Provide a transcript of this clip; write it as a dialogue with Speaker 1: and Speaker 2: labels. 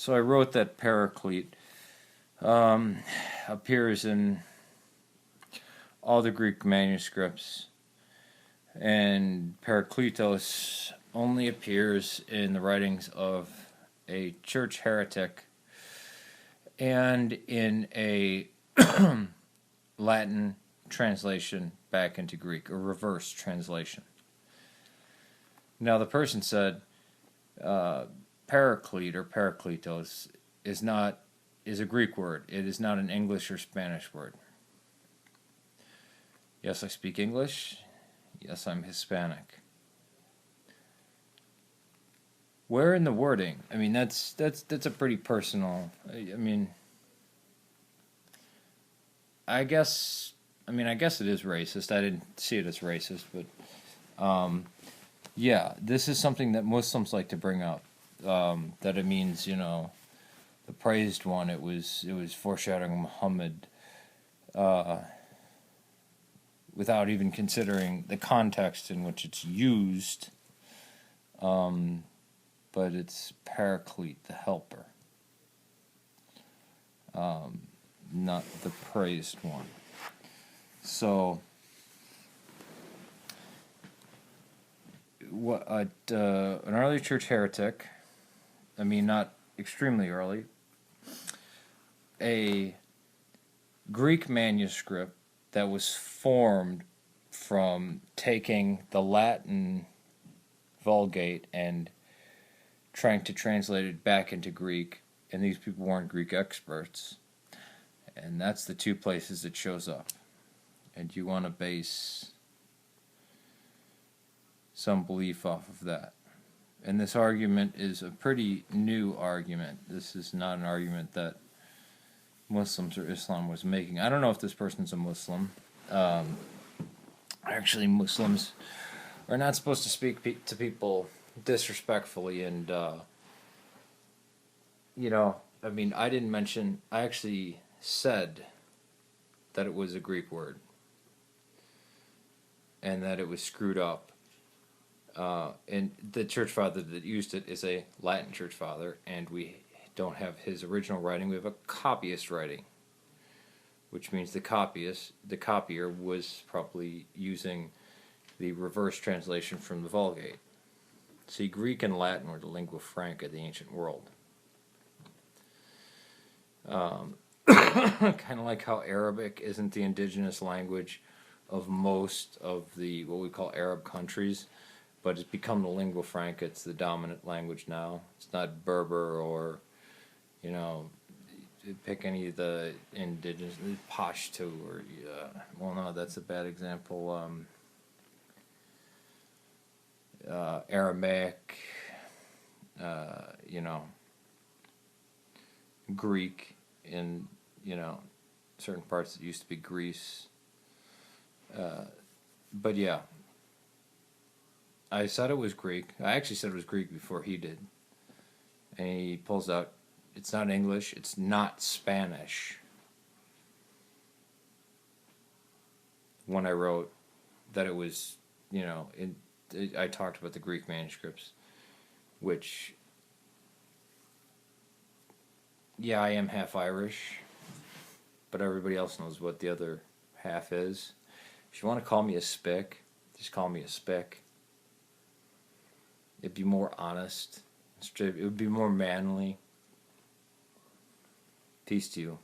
Speaker 1: So I wrote that Paraclete appears in all the Greek manuscripts, and Parakletos only appears in the writings of a church heretic and in a Latin translation back into Greek, a reverse translation. Now the person said Paraclete or Parakletos is a Greek word. It is not an English or Spanish word. Yes, I speak English. Yes, I'm Hispanic. Where in the wording? I mean, that's a pretty personal. I mean, I guess it is racist. I didn't see it as racist, but yeah, this is something that Muslims like to bring up. That it means, the praised one. It was foreshadowing Muhammad, without even considering the context in which it's used. But it's Paraclete, the helper, not the praised one. So, an early church heretic, I mean, not extremely early, a Greek manuscript that was formed from taking the Latin Vulgate and trying to translate it back into Greek, and these people weren't Greek experts, and that's the two places it shows up. And you want to base some belief off of that. And this argument is a pretty new argument. This is not an argument that Muslims or Islam was making. I don't know if this person's a Muslim. Actually, Muslims are not supposed to speak to people disrespectfully, and I didn't mention. I actually said that it was a Greek word and that it was screwed up. And the church father that used it is a Latin church father, and we don't have his original writing. We have a copyist writing, which means the copier was probably using the reverse translation from the Vulgate. See, Greek and Latin were the lingua franca of the ancient world. Kind of like how Arabic isn't the indigenous language of most of the what we call Arab countries, but it's become the lingua franca. It's the dominant language now. It's not Berber or, pick any of the indigenous, Pashto or, well, no, that's a bad example. Aramaic, Greek in, certain parts that used to be Greece. But yeah, I said it was Greek. I actually said it was Greek before he did. And he pulls out, it's not English, it's not Spanish. When I wrote that it was, I talked about the Greek manuscripts, which, yeah, I am half Irish, but everybody else knows what the other half is. If you want to call me a spick, just call me a spick. It'd be more honest. It would be more manly. Peace to you.